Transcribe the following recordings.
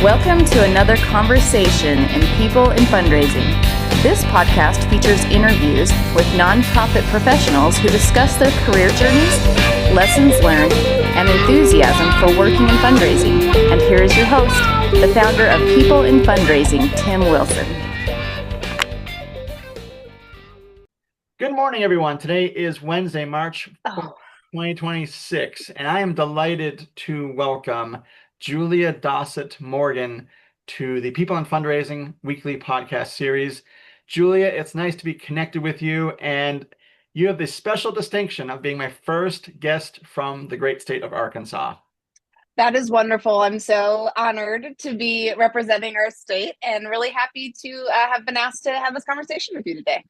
Welcome to another conversation in People in Fundraising. This podcast features interviews with nonprofit professionals who discuss their career journeys, lessons learned, and enthusiasm for working in fundraising. And here is your host, the founder of People in Fundraising, Tim Wilson. Good morning, everyone. Today is Wednesday, March 2026, and I am delighted to welcome Julia Dossett Morgan to the People in Fundraising weekly podcast series. Julia, it's nice to be connected with you, and you have the special distinction of being my first guest from the great state of Arkansas. That is wonderful. I'm so honored to be representing our state and really happy to have been asked to have this conversation with you today.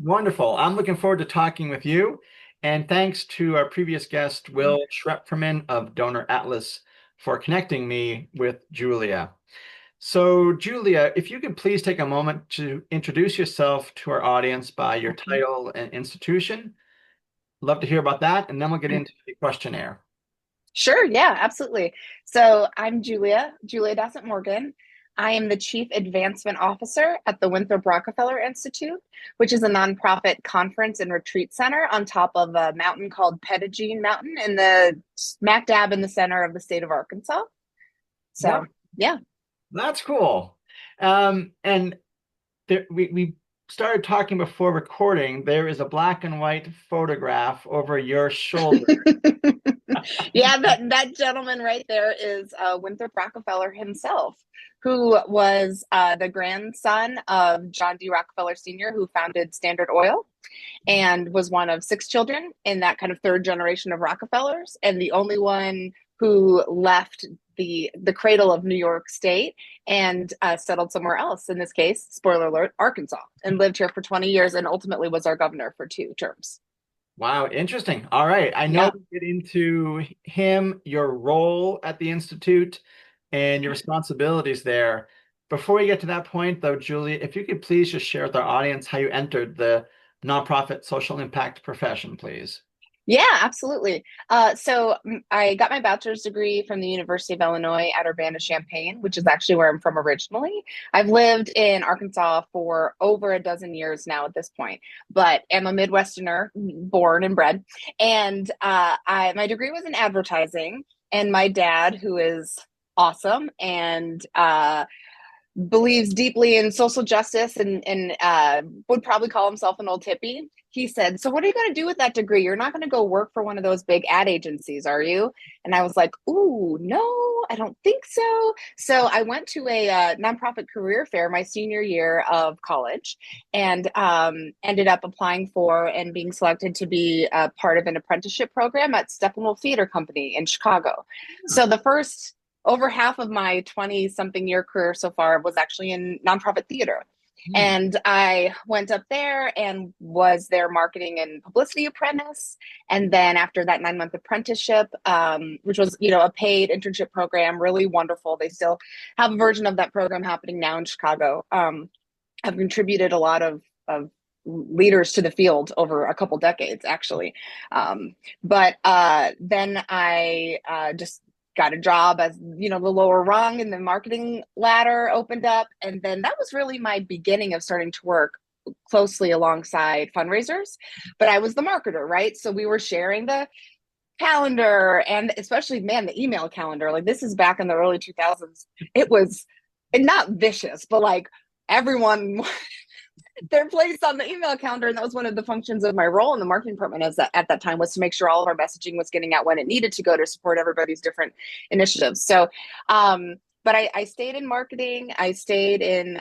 Wonderful. I'm looking forward to talking with you. And thanks to our previous guest, Will Schrepferman of Donor Atlas, for connecting me with Julia. So, Julia, if you could please take a moment to introduce yourself to our audience by your title and institution. Love to hear about that, and then we'll get into the questionnaire. Sure. Yeah, absolutely. So I'm Julia Dossett Morgan. I am the Chief Advancement Officer at the Winthrop Rockefeller Institute, which is a nonprofit conference and retreat center on top of a mountain called Pedagene Mountain in the smack dab in the center of the state of Arkansas. So, yeah. That's cool. And we started talking before recording. There is a black and white photograph over your shoulder. Yeah, that gentleman right there is Winthrop Rockefeller himself, who was the grandson of John D. Rockefeller Sr., who founded Standard Oil and was one of 6 children in that kind of third generation of Rockefellers, and the only one who left the cradle of New York State and settled somewhere else, in this case, spoiler alert, Arkansas, and lived here for 20 years and ultimately was our governor for 2 terms. Wow, interesting. All right. I know we'll get into him, your role at the Institute, and your responsibilities there. Before we get to that point, though, Julia, if you could please just share with our audience how you entered the nonprofit social impact profession, please. Yeah, absolutely. So I got my bachelor's degree from the University of Illinois at Urbana-Champaign, which is actually where I'm from originally. I've lived in Arkansas for over a dozen years now at this point, but am a Midwesterner, born and bred. And my degree was in advertising, and my dad, who is awesome and believes deeply in social justice and would probably call himself an old hippie. He said, "So what are you going to do with that degree? You're not going to go work for one of those big ad agencies, are you?" And I was like, "Ooh, no, I don't think so." So I went to a nonprofit career fair my senior year of college and ended up applying for and being selected to be a part of an apprenticeship program at Steppenwolf Theater Company in Chicago. So the first over half of my 20-something year career so far was actually in nonprofit theater. And I went up there and was their marketing and publicity apprentice. And then after that 9-month apprenticeship, which was, a paid internship program, really wonderful. They still have a version of that program happening now in Chicago. Have contributed a lot of leaders to the field over a couple decades, actually. But then I just got a job as, the lower rung, and the marketing ladder opened up. And then that was really my beginning of starting to work closely alongside fundraisers. But I was the marketer, right? So we were sharing the calendar, and especially, the email calendar. Like, this is back in the early 2000s. It was not vicious, but like everyone their place on the email calendar. And that was one of the functions of my role in the marketing department at that time, was to make sure all of our messaging was getting out when it needed to go to support everybody's different initiatives. So, but I stayed in marketing. I stayed in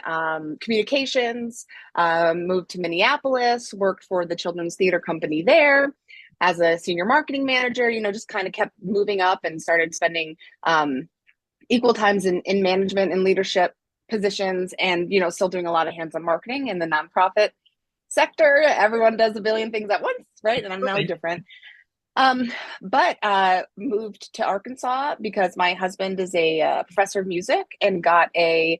communications, moved to Minneapolis, worked for the Children's Theater Company there as a senior marketing manager, just kind of kept moving up and started spending equal times in management and leadership positions, and still doing a lot of hands-on marketing in the nonprofit sector. Everyone does a billion things at once, right? And I'm no different. But moved to Arkansas because my husband is a professor of music and got a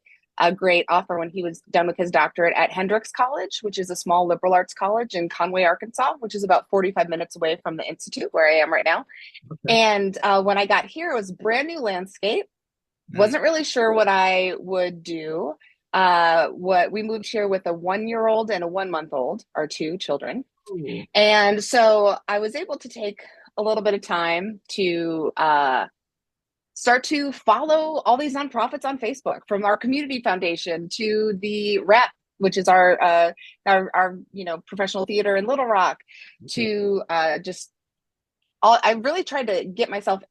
great offer when he was done with his doctorate at Hendrix College, which is a small liberal arts college in Conway, Arkansas, which is about 45 minutes away from the Institute where I am right now. Okay. And when I got here, it was a brand new landscape. Wasn't really sure what I would do. What we moved here with a 1-year-old and a 1 month old, our two children. Ooh. And so I was able to take a little bit of time to start to follow all these nonprofits on Facebook, from our community foundation to the Rep, which is our professional theater in Little Rock, to just all. I really tried to get myself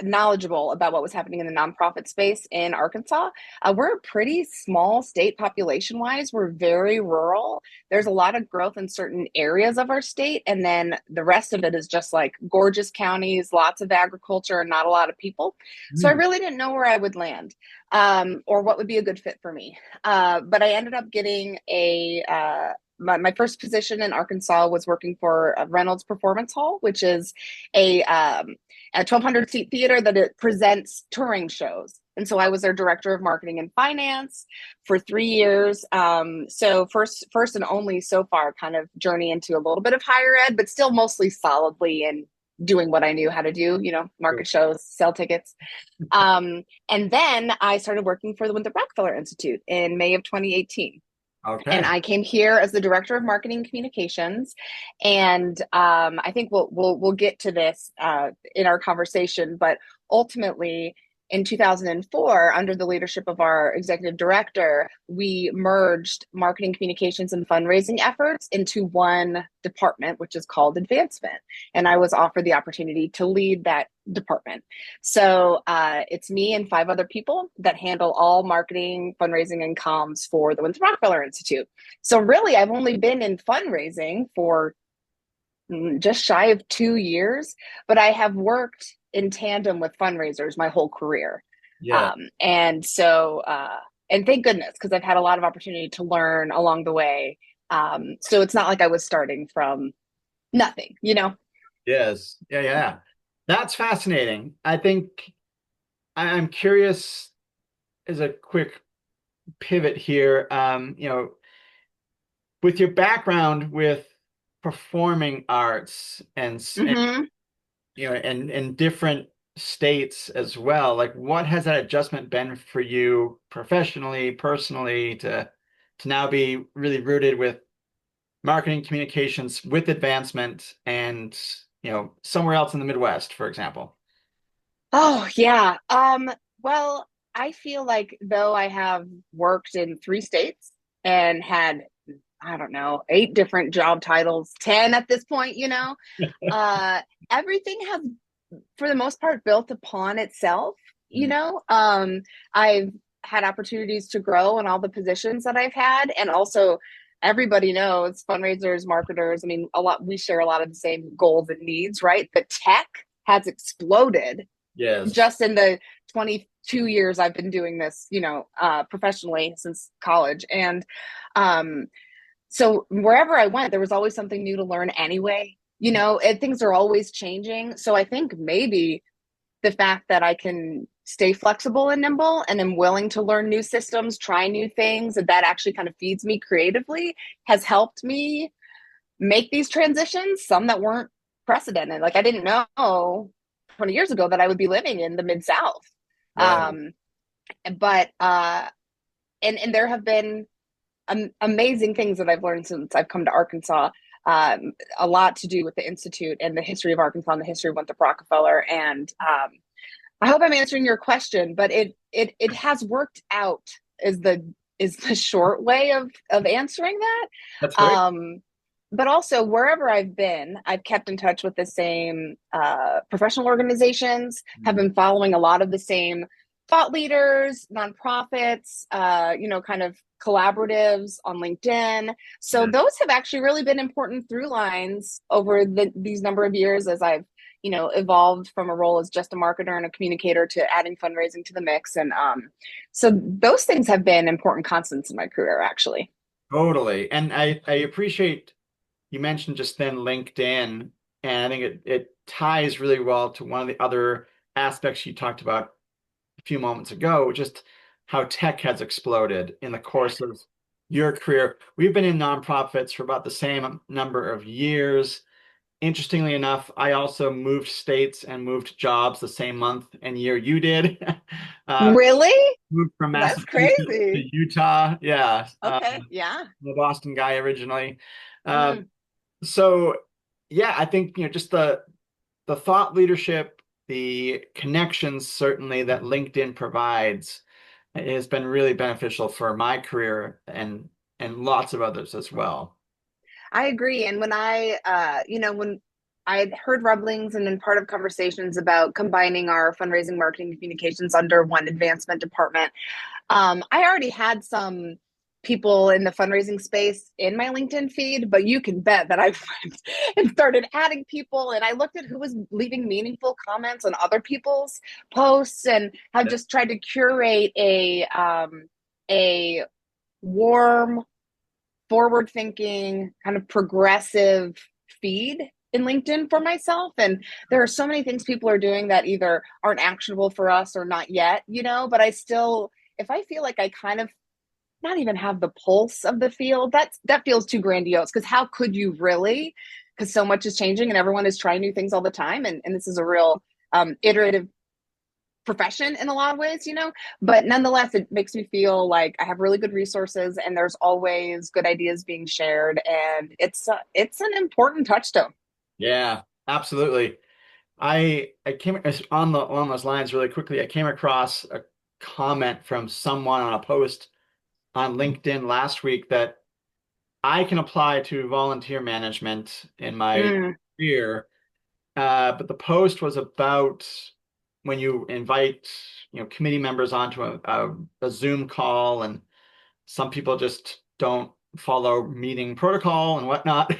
knowledgeable about what was happening in the nonprofit space in Arkansas. We're a pretty small state population wise. We're very rural. There's a lot of growth in certain areas of our state. And then the rest of it is just like gorgeous counties, lots of agriculture, and not a lot of people. So I really didn't know where I would land or what would be a good fit for me. But I ended up getting my first position in Arkansas was working for Reynolds Performance Hall, which is a 1,200 seat theater that it presents touring shows. And so I was their director of marketing and finance for 3 years. So first and only so far kind of journey into a little bit of higher ed, but still mostly solidly in doing what I knew how to do, market shows, sell tickets. And then I started working for the Winthrop Rockefeller Institute in May of 2018. Okay. And I came here as the director of marketing and communications, and I think we'll get to this in our conversation. But ultimately, in 2004, under the leadership of our executive director, we merged marketing, communications, and fundraising efforts into one department, which is called advancement. And I was offered the opportunity to lead that department. So it's me and 5 other people that handle all marketing, fundraising, and comms for the Winthrop Rockefeller Institute. So really, I've only been in fundraising for just shy of 2 years, but I have worked in tandem with fundraisers my whole career. Yeah. And so, and thank goodness, because I've had a lot of opportunity to learn along the way. So it's not like I was starting from nothing, Yes. Yeah. That's fascinating. I think I'm curious, as a quick pivot here, with your background with performing arts and in different states as well, like what has that adjustment been for you professionally, personally, to now be really rooted with marketing communications with advancement and somewhere else in the Midwest, for example? Oh, yeah. Well, I feel like though I have worked in 3 states and had, I don't know, 8 different job titles, 10 at this point, everything has, for the most part, built upon itself. I've had opportunities to grow in all the positions that I've had. And also, everybody knows fundraisers, marketers, we share a lot of the same goals and needs, right? But tech has exploded. Yes. Just in the 22 years I've been doing this, professionally since college. And so wherever I went, there was always something new to learn anyway, and things are always changing. So I think maybe the fact that I can stay flexible and nimble and am willing to learn new systems, try new things, and that actually kind of feeds me creatively has helped me make these transitions, some that weren't precedented. Like I didn't know 20 years ago that I would be living in the Mid-South. Right. But there have been amazing things that I've learned since I've come to Arkansas. A lot to do with the Institute and the history of Arkansas and the history of Winthrop Rockefeller. And I hope I'm answering your question, but it has worked out is the short way of answering that. That's great. But also wherever I've been, I've kept in touch with the same professional organizations, have been following a lot of the same thought leaders, nonprofits, kind of collaboratives on LinkedIn. So those have actually really been important through lines over these number of years as I've, evolved from a role as just a marketer and a communicator to adding fundraising to the mix. And so those things have been important constants in my career, actually. Totally. And I appreciate you mentioned just then LinkedIn, and I think it ties really well to one of the other aspects you talked about a few moments ago, just how tech has exploded in the course of your career. We've been in nonprofits for about the same number of years, interestingly enough, I also moved states and moved jobs the same month and year you did. uh, Really? moved from That's Massachusetts to crazy. Utah. Yeah, Okay. Yeah. I'm a Boston guy originally. Uh, Mm. so yeah, I think just the thought leadership, the connections certainly that LinkedIn provides has been really beneficial for my career and lots of others as well. I agree. And when I had heard rumblings and been part of conversations about combining our fundraising, marketing, and communications under one advancement department, I already had some people in the fundraising space in my LinkedIn feed, but you can bet that I went and started adding people, and I looked at who was leaving meaningful comments on other people's posts, and have just tried to curate a warm, forward thinking, kind of progressive feed in LinkedIn for myself. And there are so many things people are doing that either aren't actionable for us or not yet, but I still, if I feel like I kind of not even have the pulse of the field, that feels too grandiose, because how could you really? Because so much is changing and everyone is trying new things all the time. And this is a real iterative profession in a lot of ways, but nonetheless, it makes me feel like I have really good resources and there's always good ideas being shared. And it's an important touchstone. Yeah, absolutely. I came along those lines really quickly. I came across a comment from someone on a post on LinkedIn last week that I can apply to volunteer management in my Mm. career. But the post was about when you invite, committee members onto a Zoom call, and some people just don't follow meeting protocol and whatnot.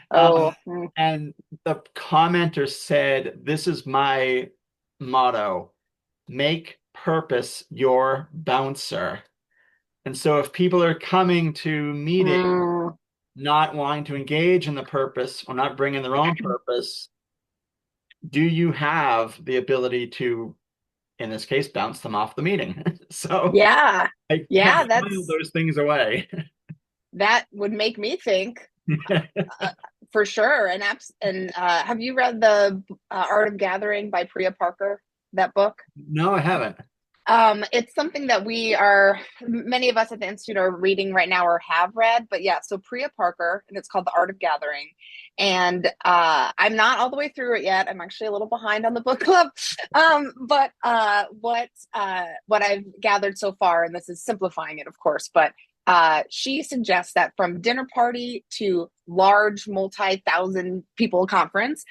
Oh. Mm. And the commenter said, "This is my motto: make purpose your bouncer." And so if people are coming to meeting Mm. not wanting to engage in the purpose or not bringing their own purpose, do you have the ability to, in this case, bounce them off the meeting? So Yeah. I can't Yeah, file those things away. that would make me think, uh, for sure. And have you read the Art of Gathering by Priya Parker, that book? No, I haven't. It's something that many of us at the Institute are reading right now or have read. But yeah, so Priya Parker, and it's called The Art of Gathering. And I'm not all the way through it yet. I'm actually a little behind on the book club. But what I've gathered so far, and this is simplifying it, of course, but she suggests that from dinner party to large multi-thousand people conference,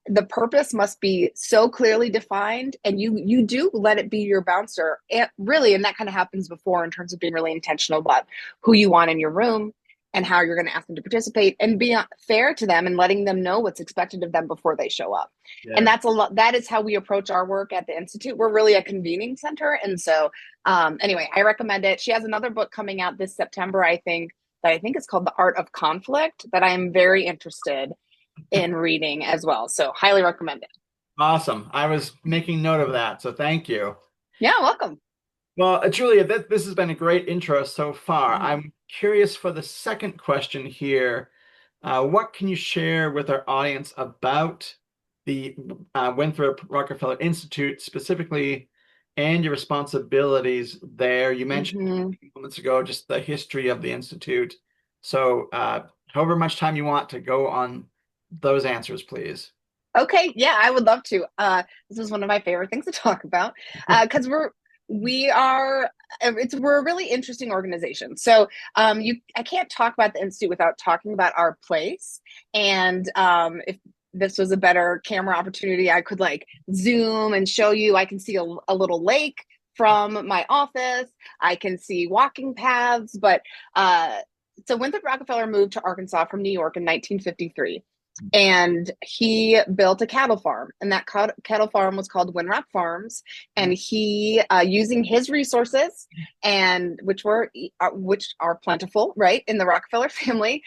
the purpose must be so clearly defined, and you do let it be your bouncer, and that kind of happens before, in terms of being really intentional about who you want in your room and how you're going to ask them to participate, and be fair to them and letting them know what's expected of them before they show up. And Yeah. that is how we approach our work at the Institute. We're really a convening center. And so anyway, I recommend it. She has another book coming out this September, I think is called The Art of Conflict, that I am very interested in reading as well. So highly recommend it. Awesome. I was making note of that, so thank you. Yeah, welcome. Well, Julia, this has been a great intro so far. Mhm. I'm curious for the second question here. What can you share with our audience about the Winthrop Rockefeller Institute specifically, and your responsibilities there? You mentioned Mhm. a few moments ago just the history of the Institute. So, however much time you want to go on those answers, please. Okay, yeah, I would love to. This is one of my favorite things to talk about, because we're a really interesting organization. So I can't talk about the Institute without talking about our place. And if this was a better camera opportunity, I could like zoom and show you. I can see a little lake from my office. I can see walking paths, but so Winthrop Rockefeller moved to Arkansas from New York in 1953. And he built a cattle farm, and that cattle farm was called Winthrop Farms. And he, using his resources, and which are plentiful, right, in the Rockefeller family,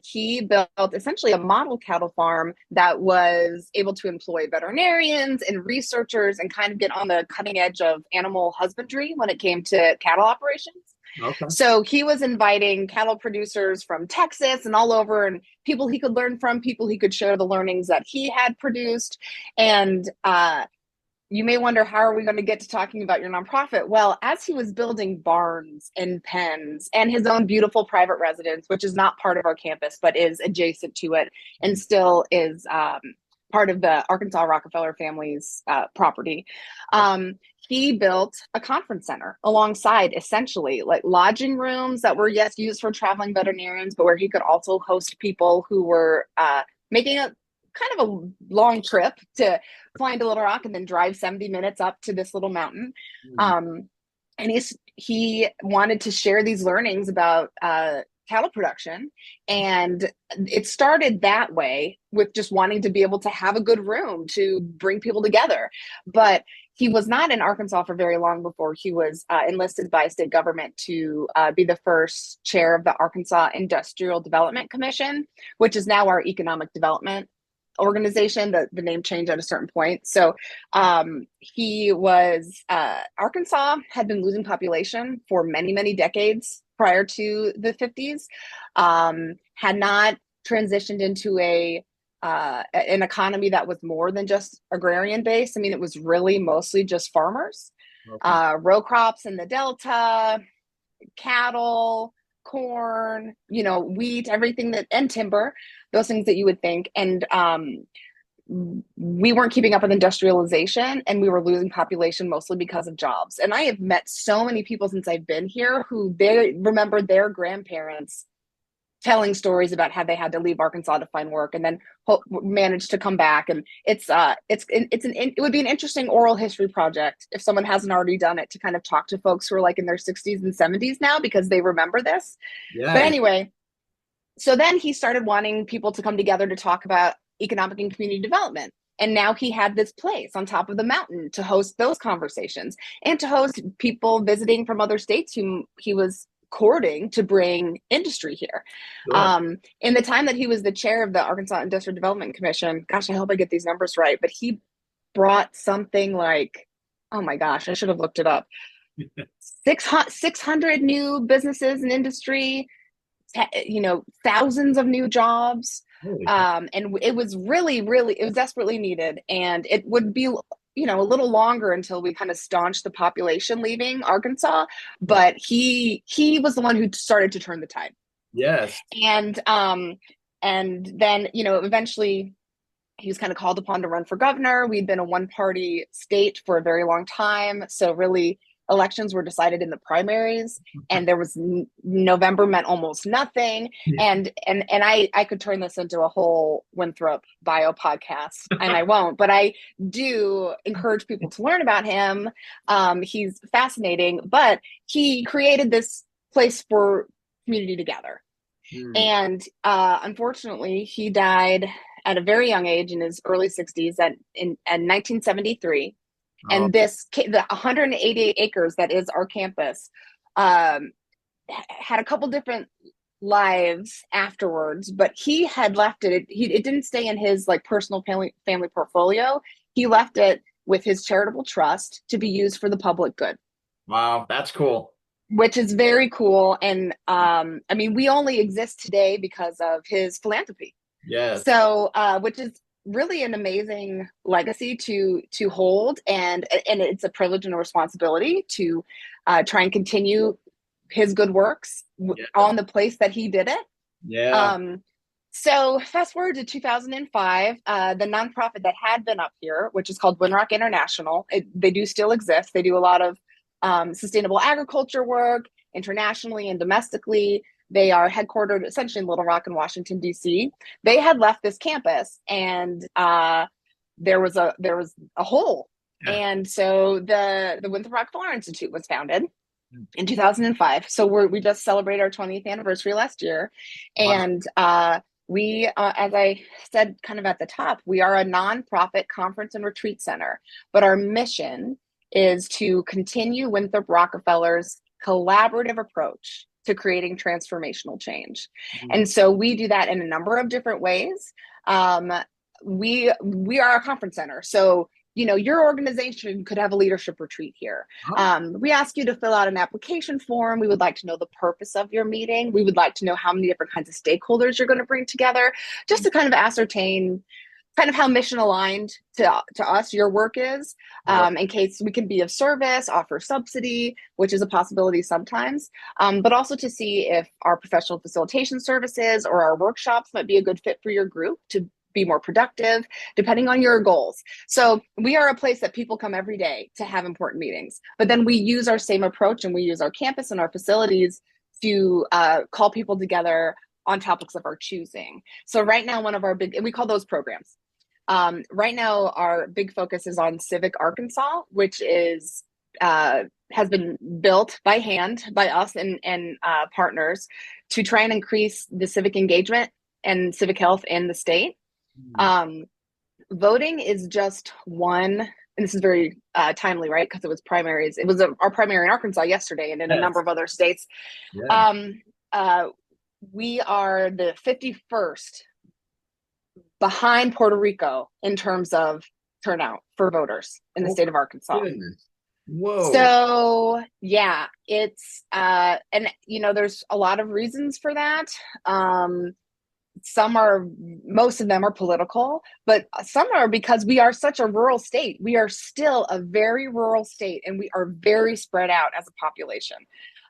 he built essentially a model cattle farm that was able to employ veterinarians and researchers and kind of get on the cutting edge of animal husbandry when it came to cattle operations. Okay. So he was inviting cattle producers from Texas and all over, and people he could learn from, people he could share the learnings that he had produced. And you may wonder, how are we going to get to talking about your nonprofit? Well, as he was building barns and pens and his own beautiful private residence, which is not part of our campus, but is adjacent to it and still is part of the Arkansas Rockefeller family's property, he built a conference center alongside, essentially like lodging rooms that were, yes, used for traveling veterinarians, but where he could also host people who were making a kind of a long trip to fly into Little Rock and then drive 70 minutes up to this little mountain. And he wanted to share these learnings about cattle production. And it started that way, with just wanting to be able to have a good room to bring people together. But he was not in Arkansas for very long before he was enlisted by state government to be the first chair of the Arkansas Industrial Development Commission, which is now our economic development organization. The name changed at a certain point. So he was, Arkansas had been losing population for many, many decades prior to the 50s, had not transitioned into an economy that was more than just agrarian based. I mean, it was really mostly just farmers, row crops in the Delta, cattle, corn, wheat, everything and timber, those things that you would think. And we weren't keeping up with industrialization, and we were losing population mostly because of jobs. And I have met so many people since I've been here who they remember their grandparents telling stories about how they had to leave Arkansas to find work and then managed to come back. And it would be an interesting oral history project if someone hasn't already done it, to kind of talk to folks who are like in their 60s and 70s now, because they remember this. Yeah. But anyway, so then he started wanting people to come together to talk about economic and community development. And now he had this place on top of the mountain to host those conversations and to host people visiting from other states whom he was courting to bring industry here. Sure. In the time that he was the chair of the Arkansas Industrial Development Commission, gosh, I hope I get these numbers right, but he brought something like, oh my gosh, I should have looked it up. 600 new businesses and industry, thousands of new jobs. And it was really, it was desperately needed. And it would be, a little longer until we kind of staunched the population leaving Arkansas. But he was the one who started to turn the tide. Yes. And then, eventually he was kind of called upon to run for governor. We'd been a one-party state for a very long time. So really, elections were decided in the primaries, and there was November meant almost nothing. And I could turn this into a whole Winthrop bio podcast, and I won't, but I do encourage people to learn about him. He's fascinating, but he created this place for community together. And unfortunately, he died at a very young age, in his early 60s, in 1973. And the 188 acres that is our campus had a couple different lives afterwards, but he had left it. It didn't stay in his personal family portfolio. He left it with his charitable trust to be used for the public good. Wow, that's cool. Which is very cool. And we only exist today because of his philanthropy. Yes. So, which is really an amazing legacy to hold, and it's a privilege and a responsibility to try and continue his good works on the place that he did it. Yeah. So fast forward to 2005, the nonprofit that had been up here, which is called Winthrop International, they do still exist. They do a lot of sustainable agriculture work internationally and domestically. They are headquartered essentially in Little Rock in Washington, D.C. They had left this campus, and there was a hole. Yeah. And so the Winthrop Rockefeller Institute was founded in 2005. So we just celebrated our 20th anniversary last year. Wow. And we, as I said kind of at the top, we are a nonprofit conference and retreat center. But our mission is to continue Winthrop Rockefeller's collaborative approach to creating transformational change. And so we do that in a number of different ways. We are a conference center. So, your organization could have a leadership retreat here. We ask you to fill out an application form. We would like to know the purpose of your meeting. We would like to know how many different kinds of stakeholders you're going to bring together, just to kind of ascertain kind of how mission aligned to us your work is, in case we can be of service, offer subsidy, which is a possibility sometimes, but also to see if our professional facilitation services or our workshops might be a good fit for your group to be more productive, depending on your goals. So we are a place that people come every day to have important meetings, but then we use our same approach, and we use our campus and our facilities to call people together on topics of our choosing. So right now, one of our big, and we call those programs. Right now, our big focus is on Civic Arkansas, which is has been built by hand by us and partners to try and increase the civic engagement and civic health in the state. Voting is just one, and this is very timely, right? Because it was primaries. It was our primary in Arkansas yesterday, and in a number of other states. We are the 51st behind Puerto Rico in terms of turnout for voters in the state of Arkansas. Goodness. Whoa. So yeah, it's and there's a lot of reasons for that. Most of them are political, but some are because we are such a rural state. We are still a very rural state, and we are very spread out as a population.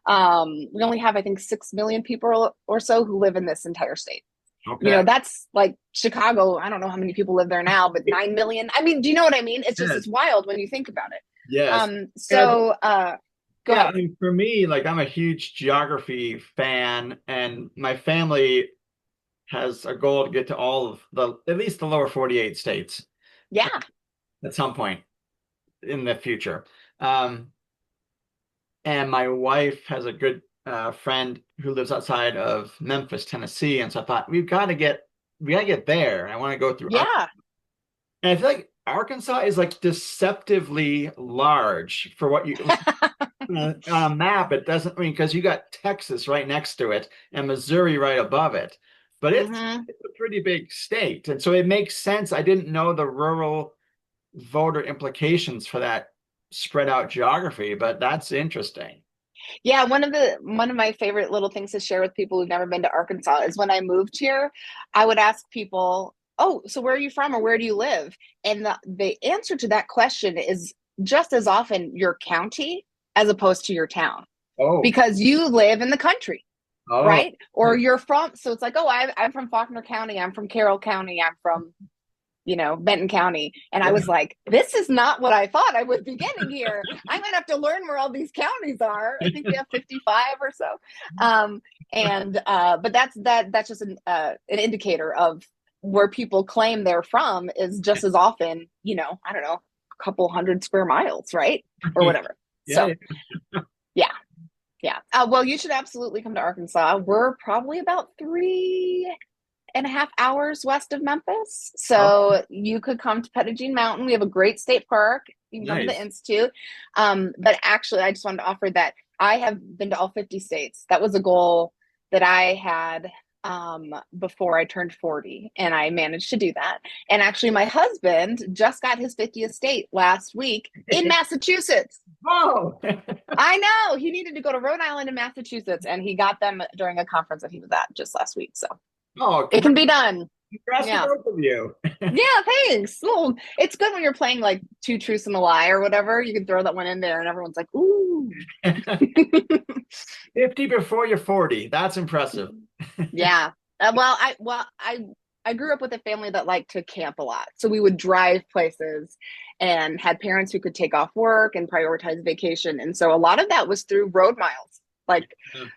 We only have, I think, 6 million people or so who live in this entire state. Okay. That's like Chicago. I don't know how many people live there now, but 9 million. I mean, do you know what I mean? It's just, it's wild when you think about it. Yes. Go ahead. I mean, for me, like, I'm a huge geography fan, and my family has a goal to get to all of at least the lower 48 states. Yeah. At some point in the future. And my wife has a good friend who lives outside of Memphis, Tennessee. And so I thought, we gotta get there. I want to go through. Yeah. And I feel like Arkansas is like deceptively large for what you on a map. It doesn't, because you got Texas right next to it and Missouri right above it. But it's a pretty big state. And so it makes sense. I didn't know the rural voter implications for that spread out geography, but that's interesting. Yeah, one of my favorite little things to share with people who've never been to Arkansas is when I moved here, I would ask people, "Oh, so where are you from, or where do you live?" And the answer to that question is just as often your county as opposed to your town. Oh. Because you live in the country. Oh. Right? Or you're from, so it's like, oh, I'm from Faulkner County, I'm from Carroll County, I'm from, Benton County. And I was like, this is not what I thought I would be getting here. I might have to learn where all these counties are. I think we have 55 or so. But that's just an indicator of where people claim they're from is just as often, I don't know, a couple hundred square miles, right? Or whatever. So yeah. Yeah. Well, you should absolutely come to Arkansas. We're probably about 3.5 hours west of Memphis. So you could come to Pettigene Mountain. We have a great state park. You can come to the Institute. But actually, I just wanted to offer that I have been to all 50 states. That was a goal that I had before I turned 40, and I managed to do that. And actually, my husband just got his 50th state last week in Massachusetts. Oh, I know. He needed to go to Rhode Island and Massachusetts, and he got them during a conference that he was at just last week. So it can be done. Congrats to both of you. Yeah, thanks. Well, it's good when you're playing like 2 Truths and a Lie or whatever. You can throw that one in there, and everyone's like, "Ooh." 50 before you're 40. That's impressive. Yeah. I grew up with a family that liked to camp a lot. So we would drive places and had parents who could take off work and prioritize vacation. And so a lot of that was through road miles, like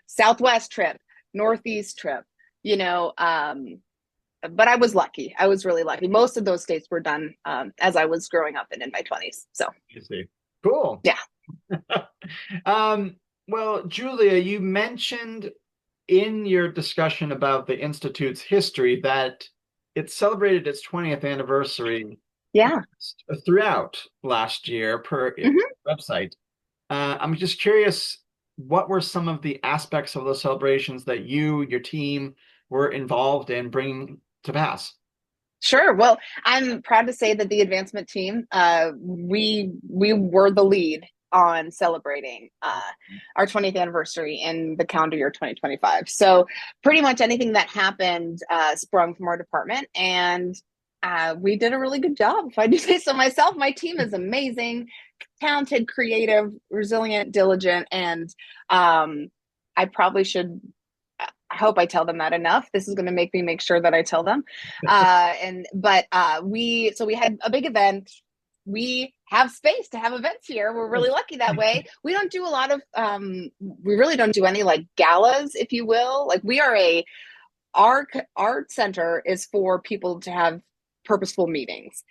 Southwest trip, Northeast trip, but I was lucky. I was really lucky. Most of those states were done as I was growing up and in my 20s. So you see. Cool. Yeah. Well, Julia, you mentioned in your discussion about the Institute's history that it celebrated its 20th anniversary throughout last year per website. I'm just curious, what were some of the aspects of those celebrations that you, your team, were involved in bringing to pass? Sure. Well, I'm proud to say that the advancement team, we were the lead on celebrating our 20th anniversary in the calendar year 2025. So pretty much anything that happened sprung from our department, and we did a really good job. If I do say so myself, my team is amazing, talented, creative, resilient, diligent, and I probably should. I hope I tell them that enough. This is going to make me make sure that I tell them. We had a big event. We have space to have events here. We're really lucky that way. We don't do a lot of we really don't do any like galas, if you will. Like we are our art center is for people to have purposeful meetings.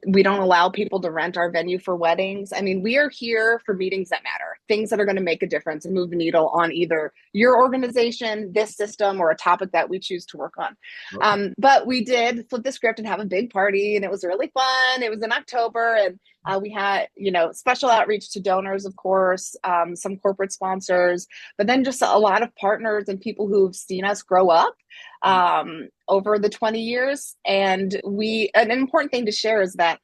We don't allow people to rent our venue for weddings. I mean, we are here for meetings that matter, things that are going to make a difference and move the needle on either your organization, this system, or a topic that we choose to work on. Okay. But we did flip the script and have a big party, and it was really fun. It was in October, and we had, special outreach to donors, of course, some corporate sponsors, but then just a lot of partners and people who've seen us grow up over the 20 years. And an important thing to share is that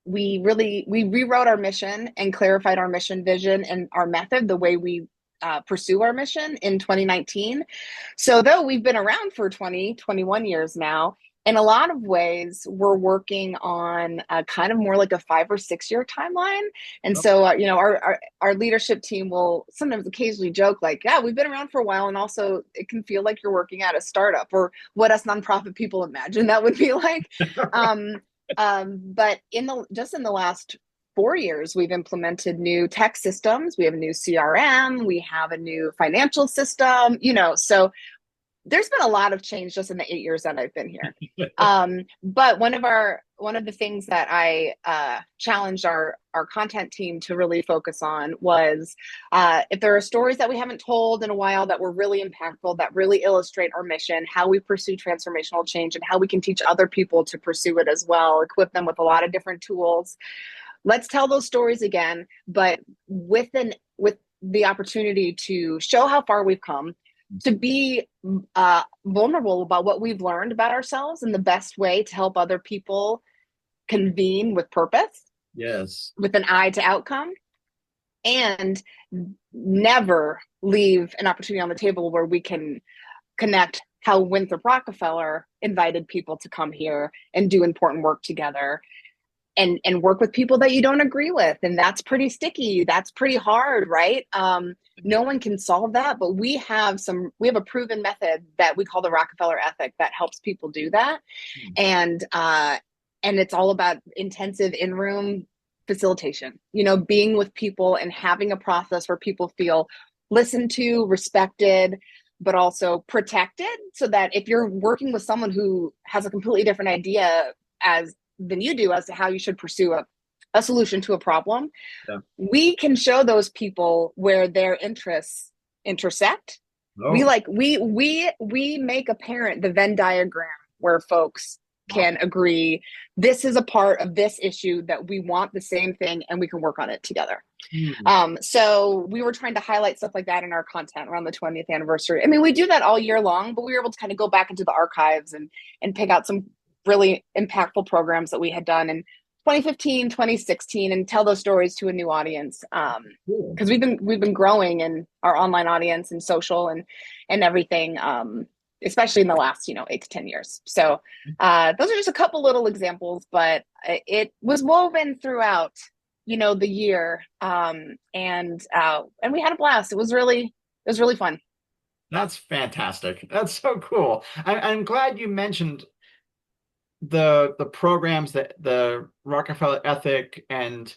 we rewrote our mission and clarified our mission vision and our method, the way we pursue our mission in 2019. So though we've been around for 21 years now, in a lot of ways, we're working on kind of more like a 5 or 6 year timeline. And so, our leadership team will sometimes occasionally joke like, yeah, we've been around for a while. And also it can feel like you're working at a startup, or what us nonprofit people imagine that would be like. But in the last 4 years, we've implemented new tech systems. We have a new CRM. We have a new financial system, so there's been a lot of change just in the 8 years that I've been here. But one of the things that I challenged our content team to really focus on was if there are stories that we haven't told in a while that were really impactful, that really illustrate our mission, how we pursue transformational change, and how we can teach other people to pursue it as well, equip them with a lot of different tools. Let's tell those stories again, but with the opportunity to show how far we've come, to be vulnerable about what we've learned about ourselves, and the best way to help other people convene with purpose. Yes. With an eye to outcome, and never leave an opportunity on the table where we can connect how Winthrop Rockefeller invited people to come here and do important work together. And work with people that you don't agree with. And that's pretty sticky. That's pretty hard, right? No one can solve that, but we have a proven method that we call the Rockefeller ethic that helps people do that. And it's all about intensive in-room facilitation, being with people and having a process where people feel listened to, respected, but also protected, so that if you're working with someone who has a completely different idea than you do as to how you should pursue a solution to a problem, we can show those people where their interests intersect. We make apparent the Venn diagram where folks can agree, this is a part of this issue that we want the same thing, and we can work on it together. So we were trying to highlight stuff like that in our content around the 20th anniversary. I mean, we do that all year long, but we were able to kind of go back into the archives and pick out some really impactful programs that we had done in 2015, 2016, and tell those stories to a new audience. Because we've been growing in our online audience and social and everything, especially in the last 8 to 10 years. So those are just a couple little examples, but it was woven throughout the year, and we had a blast. It was really fun. That's fantastic. That's so cool. I'm glad you mentioned the programs, that the Rockefeller ethic, and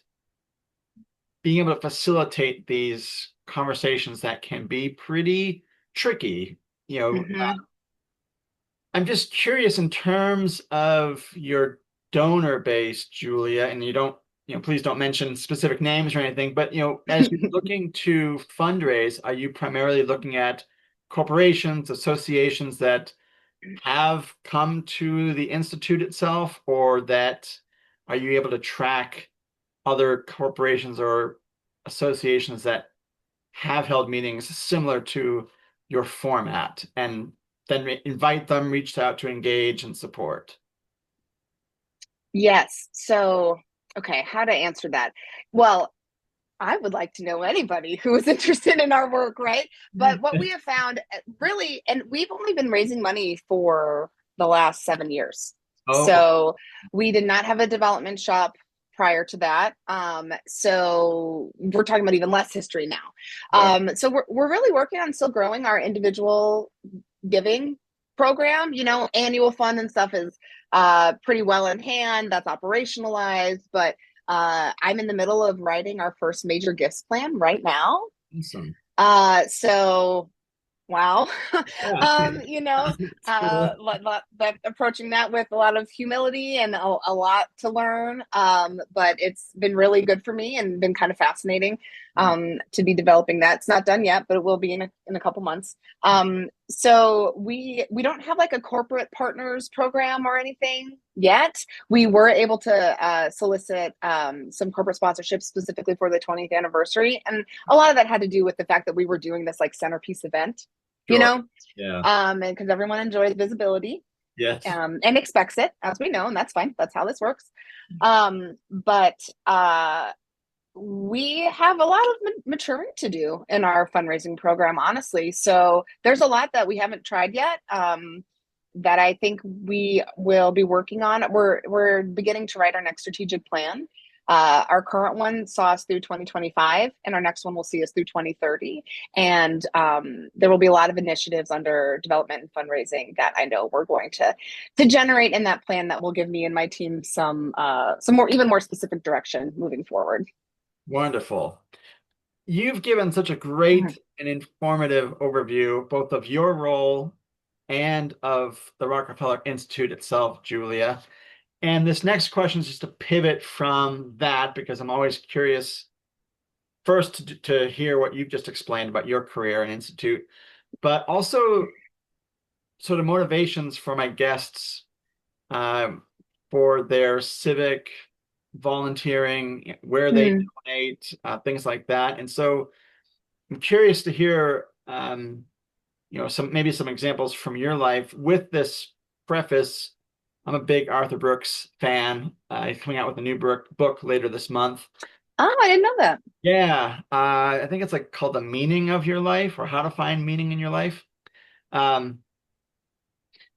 being able to facilitate these conversations that can be pretty tricky. I'm just curious in terms of your donor base, Julia, and please don't mention specific names or anything, but as you're looking to fundraise, are you primarily looking at corporations, associations that have come to the Institute itself, or that are you able to track other corporations or associations that have held meetings similar to your format, and then invite them, reach out to engage and support? Yes. So, okay, how to answer that? Well, I would like to know anybody who is interested in our work, right? But what we have found really, and we've only been raising money for the last 7 years. Oh, So we did not have a development shop prior to that. So we're talking about even less history now. right. So we're really working on still growing our individual giving program. Annual fund and stuff is pretty well in hand. That's operationalized, but I'm in the middle of writing our first major gifts plan right now. Awesome. So wow. Yeah. It's cool. But approaching that with a lot of humility and a lot to learn. But it's been really good for me and been kind of fascinating to be developing that. It's not done yet, but it will be in a couple months. So we don't have like a corporate partners program or anything yet. We were able to solicit some corporate sponsorships specifically for the 20th anniversary, and a lot of that had to do with the fact that we were doing this like centerpiece event, you Sure. know, Yeah. and because everyone enjoys visibility Yes. and expects it, as we know, and that's fine. That's how this works. But we have a lot of maturing to do in our fundraising program, honestly. So there's a lot that we haven't tried yet. That I think we will be working on. We're beginning to write our next strategic plan. Our current one saw us through 2025, and our next one will see us through 2030. And there will be a lot of initiatives under development and fundraising that I know we're going to generate in that plan that will give me and my team some more, even more specific direction moving forward. Wonderful. You've given such a great and informative overview, both of your role and of the Rockefeller Institute itself, Julia. And this next question is just a pivot from that because I'm always curious first to hear what you've just explained about your career and institute, but also sort of motivations for my guests um, for their civic volunteering, where they Mm. donate, things like that. And so I'm curious to hear, some examples from your life with this preface. I'm a big Arthur Brooks fan. He's coming out with a new book later this month. Oh, I didn't know that. Yeah, I think it's like called The Meaning of Your Life or How to Find Meaning in Your Life. Um,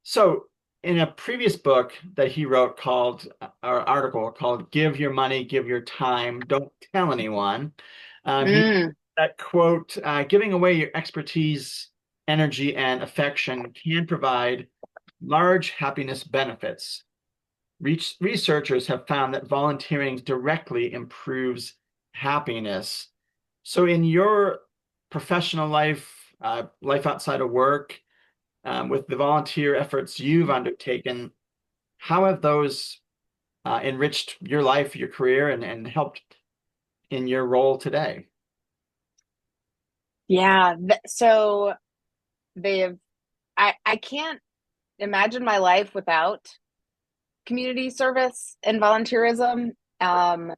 so in a previous book that he wrote or article called Give Your Money, Give Your Time, Don't Tell Anyone, he Mm. that quote, giving away your expertise, energy, and affection can provide large happiness benefits. Researchers have found that volunteering directly improves happiness. So, in your professional life, life outside of work, with the volunteer efforts you've undertaken, how have those enriched your life, your career, and helped in your role today? Yeah. So they've, I can't imagine my life without community service and volunteerism. And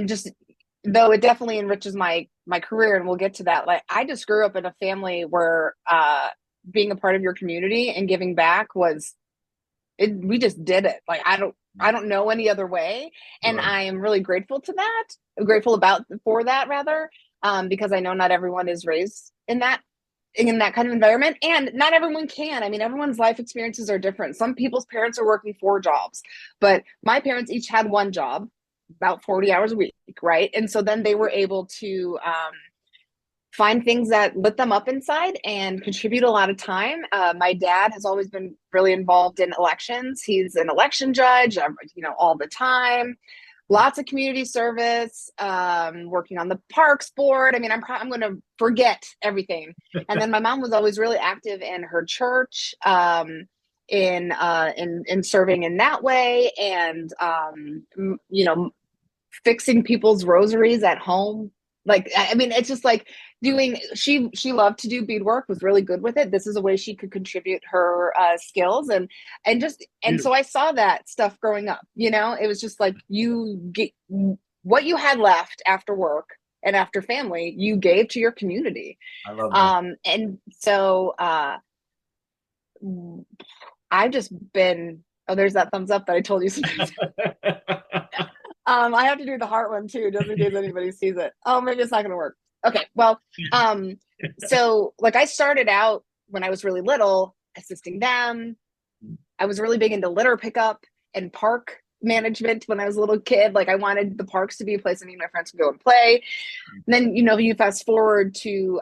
just though it definitely enriches my career, and we'll get to that. Like I just grew up in a family where being a part of your community and giving back was it, we just did it. Like I don't know any other way. And Sure. I am really grateful to that. I'm grateful for that rather. Because I know not everyone is raised in that kind of environment, and not everyone can. I mean, everyone's life experiences are different. Some people's parents are working 4 jobs, but my parents each had one job, about 40 hours a week, right? And so then they were able to find things that lit them up inside and contribute a lot of time. My dad has always been really involved in elections. He's an election judge, all the time. Lots of community service, working on the parks board. I mean, I'm going to forget everything. And then my mom was always really active in her church, in serving in that way, and fixing people's rosaries at home. Like, I mean, it's just like she loved to do beadwork, was really good with it. This is a way she could contribute her skills, and so I saw that stuff growing up. It was just like you get what you had left after work and after family, you gave to your community. I love that. And so I've just been Oh, there's that thumbs up that I told you sometimes. I have to do the heart one too, just in case anybody sees it. Oh, maybe it's not going to work. Okay. Well, so like I started out when I was really little assisting them. I was really big into litter pickup and park management when I was a little kid. Like I wanted the parks to be a place that me and my friends could go and play. And then, you fast forward to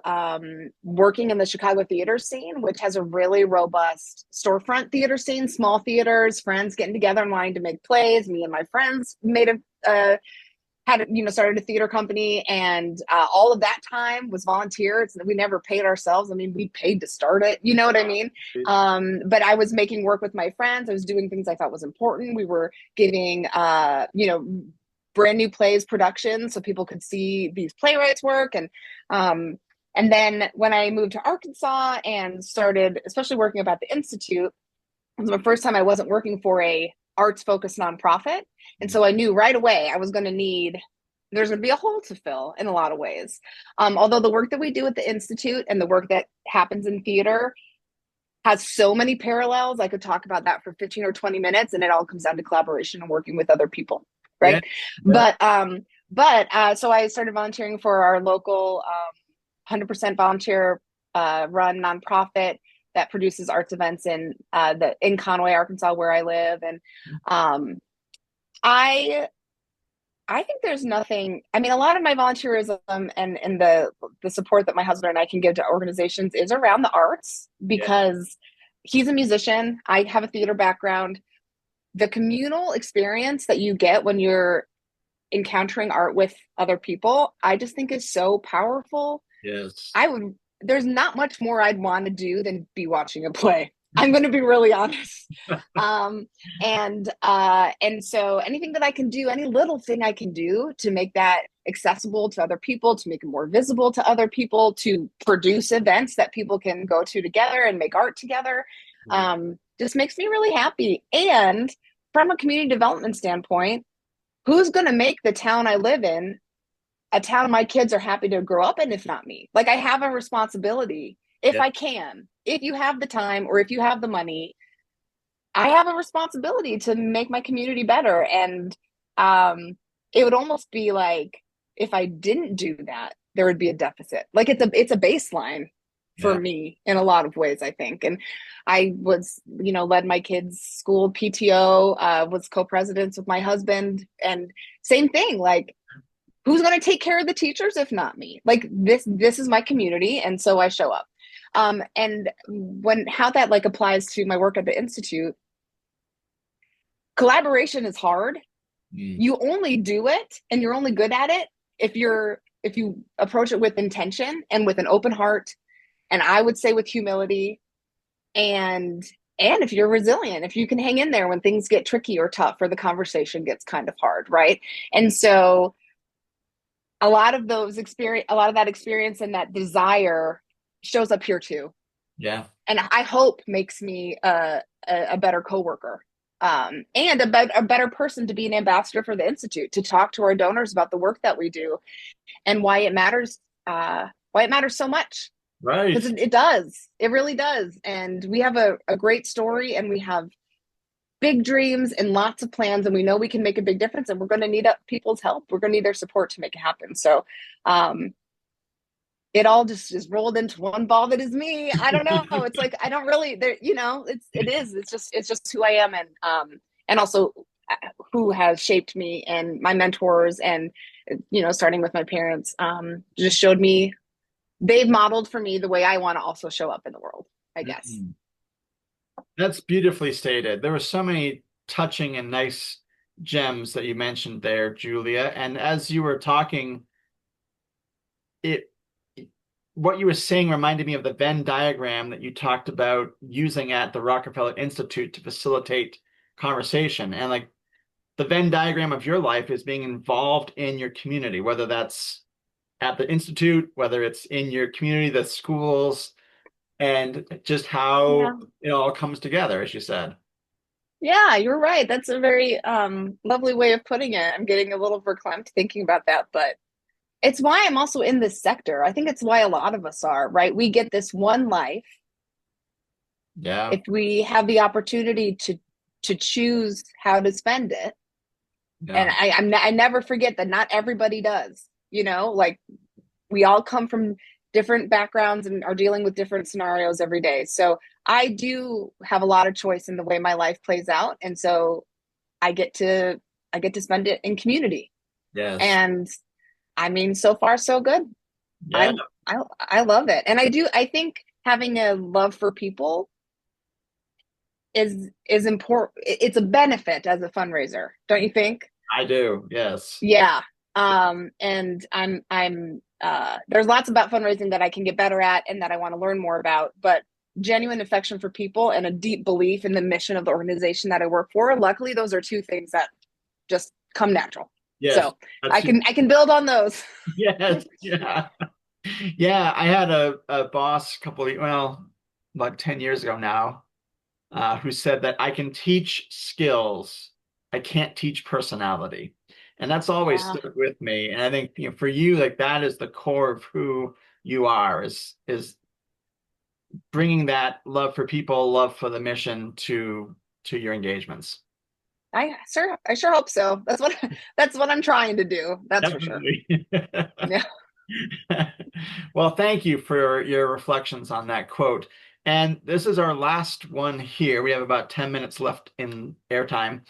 working in the Chicago theater scene, which has a really robust storefront theater scene, small theaters, friends getting together and wanting to make plays. Me and my friends started a theater company, and all of that time was volunteer. We never paid ourselves. I mean, we paid to start it. You know what I mean? But I was making work with my friends. I was doing things I thought was important. We were giving, brand new plays production so people could see these playwrights work. And then when I moved to Arkansas and started, especially working about the Institute, it was my first time I wasn't working for a arts-focused nonprofit. And so I knew right away there's going to be a hole to fill in a lot of ways. Although the work that we do at the Institute and the work that happens in theater has so many parallels, I could talk about that for 15 or 20 minutes, and it all comes down to collaboration and working with other people. Right. Yeah. But so I started volunteering for our local 100% volunteer run nonprofit that produces arts events in Conway, Arkansas, where I live. And I think there's nothing, I mean, a lot of my volunteerism and the support that my husband and I can give to organizations is around the arts, because he's a musician. I have a theater background. The communal experience that you get when you're encountering art with other people, I just think is so powerful. Yes. There's not much more I'd want to do than be watching a play. I'm going to be really honest. And so anything that I can do, any little thing I can do to make that accessible to other people, to make it more visible to other people, to produce events that people can go to together and make art together, just makes me really happy. And from a community development standpoint, who's going to make the town I live in a town my kids are happy to grow up in, if not me? Like, I have a responsibility, if I can, if you have the time or if you have the money, I have a responsibility to make my community better. And it would almost be like, if I didn't do that, there would be a deficit. Like, it's a baseline for me in a lot of ways, I think. And I was, led my kids' school PTO, was co-presidents with my husband, and same thing, like, who's going to take care of the teachers if not me? Like, this is my community, and so I show up. And how that like applies to my work at the Institute, collaboration is hard. You only do it, and you're only good at it if you approach it with intention and with an open heart, and I would say with humility, and if you're resilient, if you can hang in there when things get tricky or tough, or the conversation gets kind of hard, right? And so a lot of that experience and that desire shows up here too. Yeah. And I hope makes me a better coworker, and a better person to be an ambassador for the Institute, to talk to our donors about the work that we do and why it matters so much. Right. Because it does. It really does. And we have a great story, and we have big dreams and lots of plans, and we know we can make a big difference, and we're going to need people's help. We're going to need their support to make it happen. So it all just rolled into one ball that is me. I don't know. It's like, I don't really, it's just who I am. And also who has shaped me, and my mentors, and, starting with my parents, just showed me, they've modeled for me the way I want to also show up in the world, I guess. That's beautifully stated. There were so many touching and nice gems that you mentioned there, Julia. And as you were talking, what you were saying reminded me of the Venn diagram that you talked about using at the Rockefeller Institute to facilitate conversation. And like, the Venn diagram of your life is being involved in your community, whether that's at the Institute, whether it's in your community, the schools, and just how it all comes together, as you said. Yeah, you're right. That's a very lovely way of putting it. I'm getting a little verklempt thinking about that, but it's why I'm also in this sector. I think it's why a lot of us are, right? We get this one life. Yeah. If we have the opportunity to to choose how to spend it. Yeah. And I never forget that not everybody does, like we all come from different backgrounds and are dealing with different scenarios every day. So I do have a lot of choice in the way my life plays out. And so I get to spend it in community. Yes. And I mean, so far so good. Yeah. I love it. And I think having a love for people is important. It's a benefit as a fundraiser, don't you think? I do. Yes. Yeah. And I'm there's lots about fundraising that I can get better at and that I want to learn more about, but genuine affection for people and a deep belief in the mission of the organization that I work for. Luckily, those are two things that just come natural. Yes. So I can build on those. Yes. Yeah. Yeah. I had a boss about 10 years ago now, who said that I can teach skills, I can't teach personality. And that's always Yeah. stuck with me. And I think, for you, like that is the core of who you are, is bringing that love for people, love for the mission to your engagements. I sure hope so. That's what I'm trying to do. That's Definitely. for sure. Yeah. Well, thank you for your reflections on that quote. And this is our last one here. We have about 10 minutes left in airtime.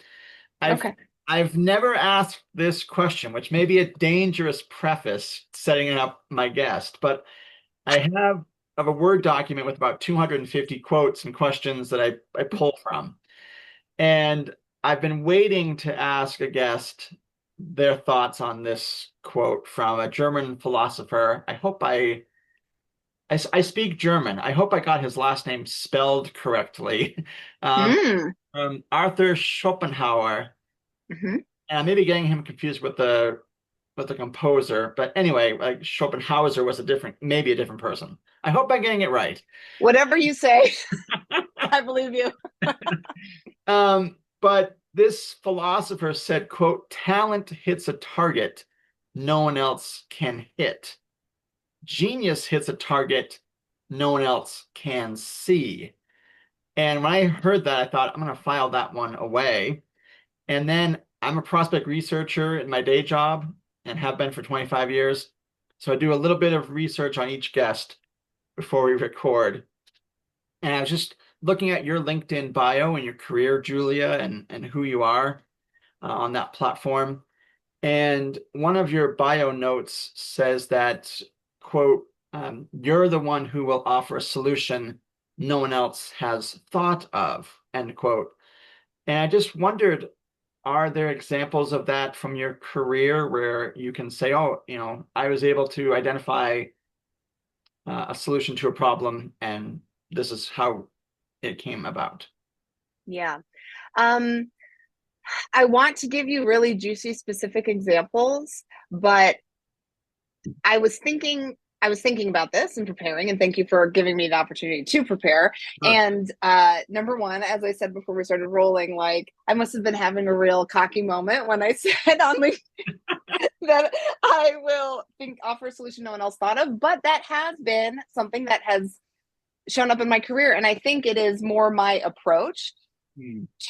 Okay. I've never asked this question, which may be a dangerous preface setting up my guest, but I have a Word document with about 250 quotes and questions that I pull from. And I've been waiting to ask a guest their thoughts on this quote from a German philosopher. I speak German. I hope I got his last name spelled correctly. Mm. Arthur Schopenhauer. Hmm. And I may be getting him confused with the composer, but anyway, like Schopenhauer was maybe a different person. I hope I'm getting it right. Whatever you say, I believe you. But this philosopher said, quote, "Talent hits a target no one else can hit. Genius hits a target no one else can see." And when I heard that, I thought, I'm going to file that one away. And then I'm a prospect researcher in my day job and have been for 25 years. So I do a little bit of research on each guest before we record. And I was just looking at your LinkedIn bio and your career, Julia, and who you are on that platform. And one of your bio notes says that, quote, "You're the one who will offer a solution no one else has thought of," end quote. And I just wondered, are there examples of that from your career where you can say, oh, I was able to identify a solution to a problem and this is how it came about? Yeah. I want to give you really juicy specific examples, but I was thinking about this and preparing, and thank you for giving me the opportunity to prepare. Sure. And number one, as I said before we started rolling, like I must have been having a real cocky moment when I said on LinkedIn that I will offer a solution no one else thought of, but that has been something that has shown up in my career, and I think it is more my approach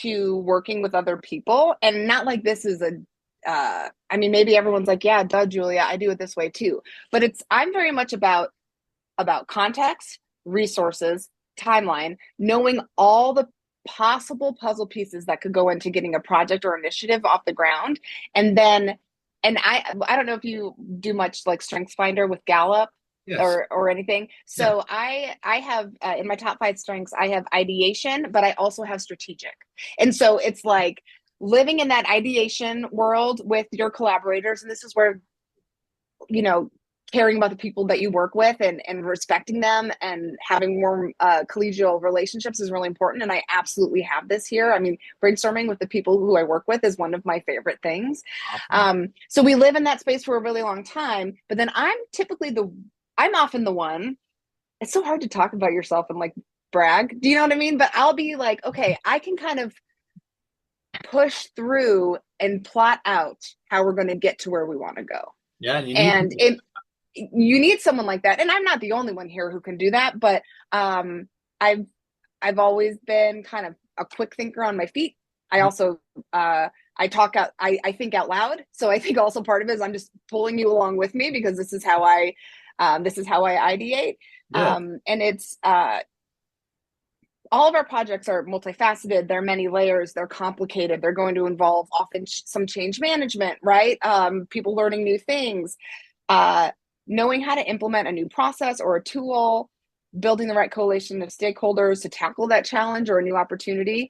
to working with other people, and not like this is I mean, maybe everyone's like, yeah, duh, Julia, I do it this way too. But I'm very much about context, resources, timeline, knowing all the possible puzzle pieces that could go into getting a project or initiative off the ground. And I don't know if you do much like StrengthsFinder with Gallup. Yes. Or anything. So yeah. I have in my top 5 strengths, I have ideation, but I also have strategic. And so it's like living in that ideation world with your collaborators. And this is where, caring about the people that you work with and respecting them and having warm collegial relationships is really important. And I absolutely have this here. I mean, brainstorming with the people who I work with is one of my favorite things. Awesome. So we live in that space for a really long time, but then I'm often the one, it's so hard to talk about yourself and like brag. Do you know what I mean? But I'll be like, okay, I can kind of push through and plot out how we're going to get to where we want to go. Yeah. You need someone like that. And I'm not the only one here who can do that, but I've always been kind of a quick thinker on my feet. I also I talk out, I think out loud. So I think also part of it is I'm just pulling you along with me because this is how I ideate. Yeah. And it's all of our projects are multifaceted. They're many layers. They're complicated. They're going to involve often some change management, right? People learning new things, knowing how to implement a new process or a tool, building the right coalition of stakeholders to tackle that challenge or a new opportunity.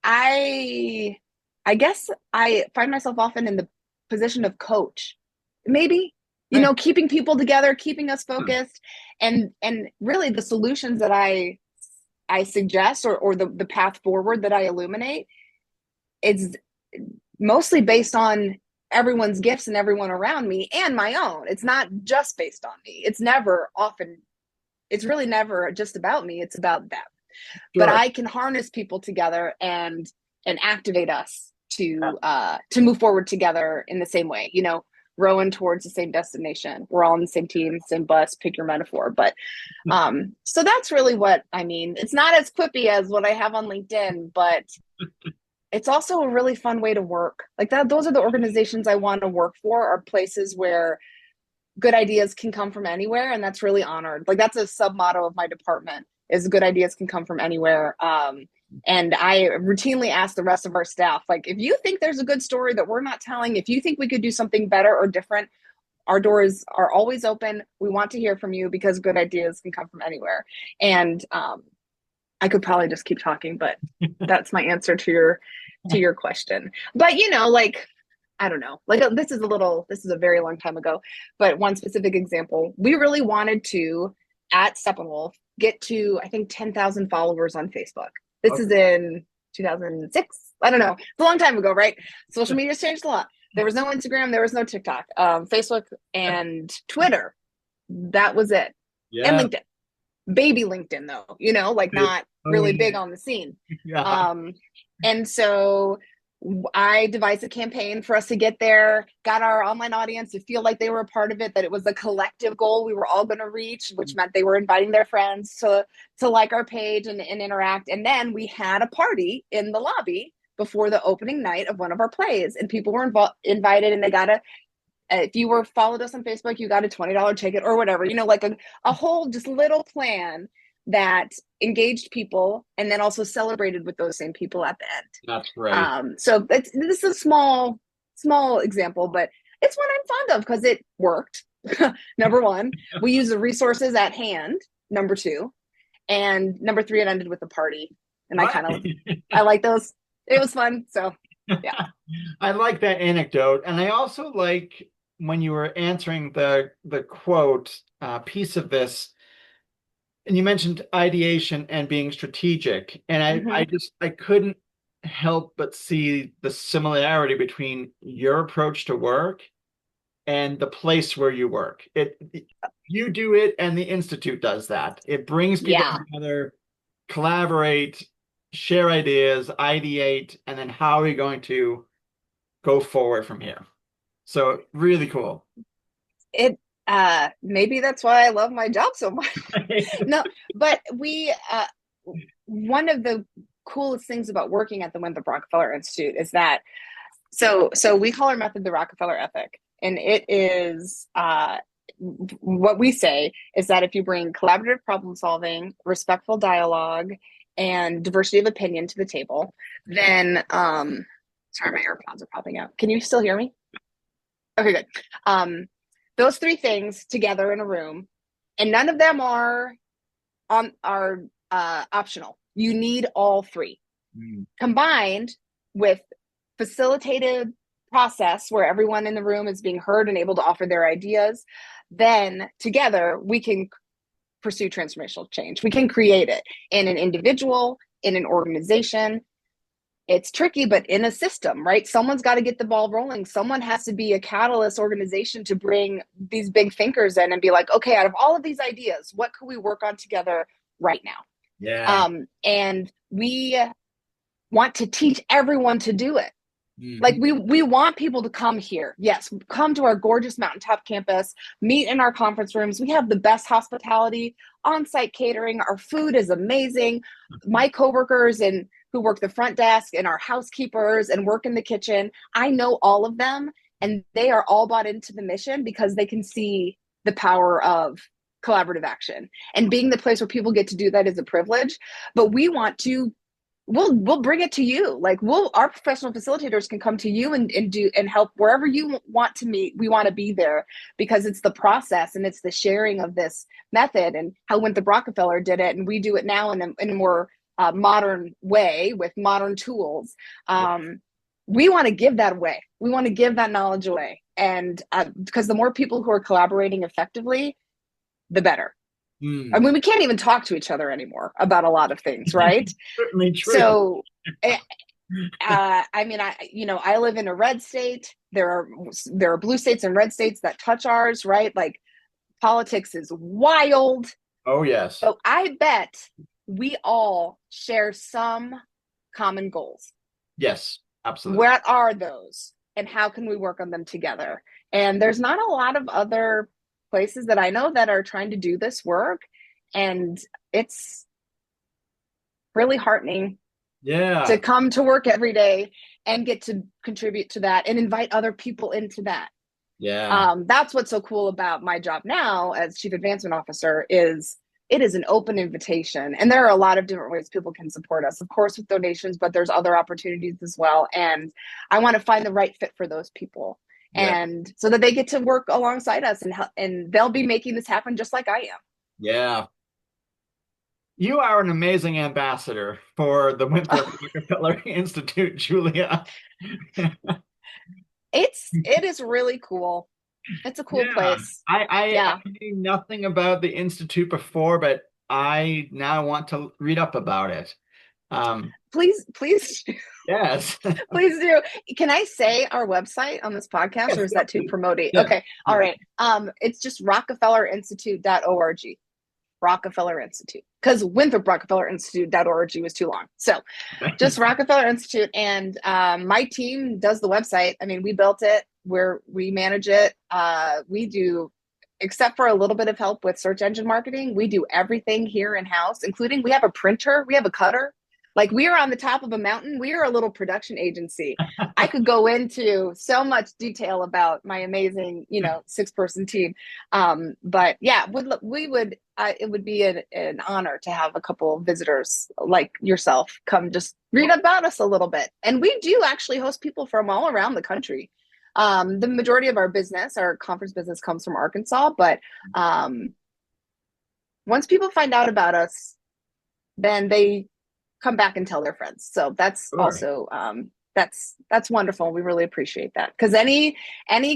I guess I find myself often in the position of coach, maybe, keeping people together, keeping us focused, and really the solutions that I suggest or the path forward that I illuminate is mostly based on everyone's gifts and everyone around me and my own. It's not just based on me. It's really never just about me. It's about them. But I can harness people together and activate us to move forward together in the same way, rowing towards the same destination. We're all on the same team, same bus, pick your metaphor. But so that's really what I mean. It's not as quippy as what I have on LinkedIn, but it's also a really fun way to work. Like that, those are the organizations I want to work for, are places where good ideas can come from anywhere. And that's really honored. Like that's a sub motto of my department, is good ideas can come from anywhere. And I routinely ask the rest of our staff, like, if you think there's a good story that we're not telling, if you think we could do something better or different, our doors are always open. We want to hear from you because good ideas can come from anywhere. And I could probably just keep talking, but that's my answer to your question. But like, I don't know, like this is a very long time ago, but one specific example, we really wanted to, at Steppenwolf, get to, I think, 10,000 followers on Facebook. This is in 2006. I don't know. It's a long time ago, right? Social media's changed a lot. There was no Instagram. There was no TikTok. Facebook and Twitter. That was it. Yeah. And LinkedIn. Baby LinkedIn, though. Like not really big on the scene. Yeah. And so I devised a campaign for us to get there, got our online audience to feel like they were a part of it, that it was a collective goal we were all going to reach, which meant they were inviting their friends to like our page and interact. And then we had a party in the lobby before the opening night of one of our plays, and people were invited, and they got if you followed us on Facebook, you got a $20 ticket or whatever, like a whole just little plan that engaged people and then also celebrated with those same people at the end. That's right. So this is a small example, but it's one I'm fond of because it worked. Number one, we use the resources at hand. Number two, and number three, it ended with a party. And I like those. It was fun. So yeah. I like that anecdote. And I also like when you were answering the quote piece of this, and you mentioned ideation and being strategic. And I couldn't help but see the similarity between your approach to work and the place where you work. You do it, and the Institute does that. It brings people together, collaborate, share ideas, ideate, and then how are we going to go forward from here? So really cool. Maybe that's why I love my job so much. No, but one of the coolest things about working at the Winthrop Rockefeller Institute is that, so we call our method the Rockefeller ethic. And it is, what we say is that if you bring collaborative problem solving, respectful dialogue, and diversity of opinion to the table, then, sorry, my AirPods are popping out. Can you still hear me? Okay, good. Those three things together in a room, and none of them are optional. You need all three combined with facilitated process where everyone in the room is being heard and able to offer their ideas. Then together we can pursue transformational change. We can create it in an individual, in an organization. It's tricky, but in a system, right? Someone's got to get the ball rolling. Someone has to be a catalyst organization to bring these big thinkers in and be like, okay, out of all of these ideas, what could we work on together right now? Yeah. And we want to teach everyone to do it. Like Mhm. we want people to come here. Yes, come to our gorgeous mountaintop campus, meet in our conference rooms. We have the best hospitality, on-site catering. Our food is amazing. My coworkers and who work the front desk and our housekeepers and work in the kitchen, I know all of them, and they are all bought into the mission because they can see the power of collaborative action. And being the place where people get to do that is a privilege, but we want to we'll bring it to you. Like our professional facilitators can come to you and do and help wherever you want to meet. We want to be there because it's the process and it's the sharing of this method and how Winthrop Rockefeller did it, and we do it now in a more modern way with modern tools. We want to give that away. We want to give that knowledge away, and because the more people who are collaborating effectively, the better. I mean, we can't even talk to each other anymore about a lot of things, right? Certainly true. So, I mean, I live in a red state. There are blue states and red states that touch ours, right? Like politics is wild. Oh, yes. So I bet we all share some common goals. Yes, absolutely. What are those, and how can we work on them together? And there's not a lot of other places that I know that are trying to do this work, and it's really heartening to come to work every day and get to contribute to that and invite other people into that. That's what's so cool about my job now as Chief Advancement Officer is it is an open invitation, and there are a lot of different ways people can support us, of course with donations, but there's other opportunities as well, and I want to find the right fit for those people. And so that they get to work alongside us and they'll be making this happen just like I am. Yeah. You are an amazing ambassador for the Winthrop Rockefeller Institute, Julia. It is really cool. It's a cool place. I knew nothing about the Institute before, but I now want to read up about it. Please. Yes. Please do. Can I say our website on this podcast, Yes, or is that too promoting? Yeah. Okay. All right. It's just rockefellerinstitute.org. Rockefeller Institute, because Winthrop Rockefeller Institute.org was too long. So just Rockefeller Institute. And my team does the website. I mean, we built it, we manage it. We do, except for a little bit of help with search engine marketing, we do everything here in-house, including we have a printer, we have a cutter. Like, we are on the top of a mountain. We are a little production agency. I could go into so much detail about my amazing, 6-person team. But yeah, it would be an honor to have a couple of visitors like yourself come just read about us a little bit. And we do actually host people from all around the country. The majority of our conference business comes from Arkansas, but once people find out about us, then they come back and tell their friends. So that's also that's wonderful. We really appreciate that, because any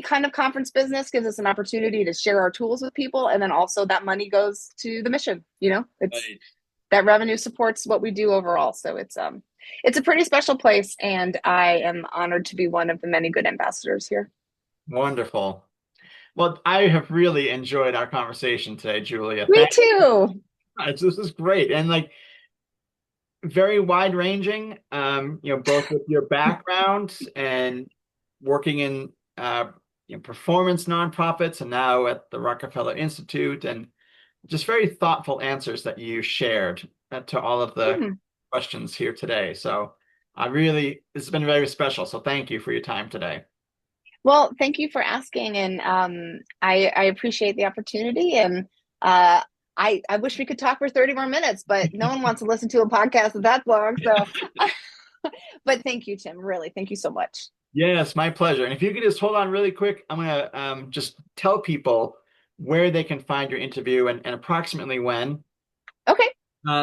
kind of conference business gives us an opportunity to share our tools with people, and then also that money goes to the mission. That revenue supports what we do overall. So it's a pretty special place, and I am honored to be one of the many good ambassadors here. Wonderful. Well, I have really enjoyed our conversation today, Julia. Me too. This is great, and very wide ranging, both with your background and working in performance nonprofits and now at the Rockefeller Institute, and just very thoughtful answers that you shared to all of the questions here today. So this has been very special. So thank you for your time today. Well, thank you for asking. And I appreciate the opportunity. And I wish we could talk for 30 more minutes, but no one wants to listen to a podcast that long. So, but thank you, Tim. Really, thank you so much. Yes, my pleasure. And if you could just hold on really quick, I'm going to just tell people where they can find your interview and approximately when. Okay.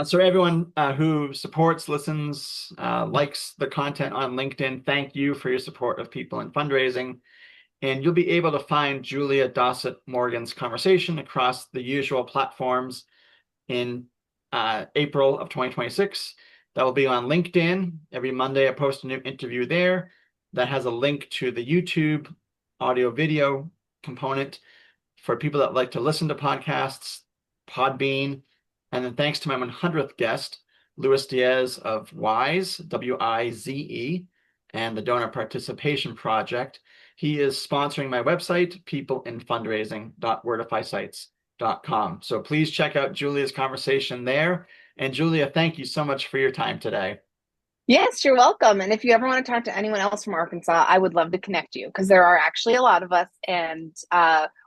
So everyone who supports, listens, likes the content on LinkedIn, thank you for your support of people in fundraising. And you'll be able to find Julia Dossett Morgan's conversation across the usual platforms in April of 2026. That will be on LinkedIn. Every Monday, I post a new interview there that has a link to the YouTube audio video component for people that like to listen to podcasts, Podbean. And then thanks to my 100th guest, Luis Diaz of WISE, WIZE, and the Donor Participation Project. He is sponsoring my website, peopleinfundraising.wordifysites.com. So please check out Julia's conversation there. And Julia, thank you so much for your time today. Yes, you're welcome. And if you ever want to talk to anyone else from Arkansas, I would love to connect you because there are actually a lot of us, and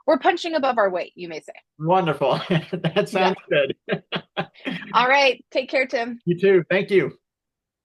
we're punching above our weight, you may say. Wonderful. That sounds good. All right. Take care, Tim. You too. Thank you.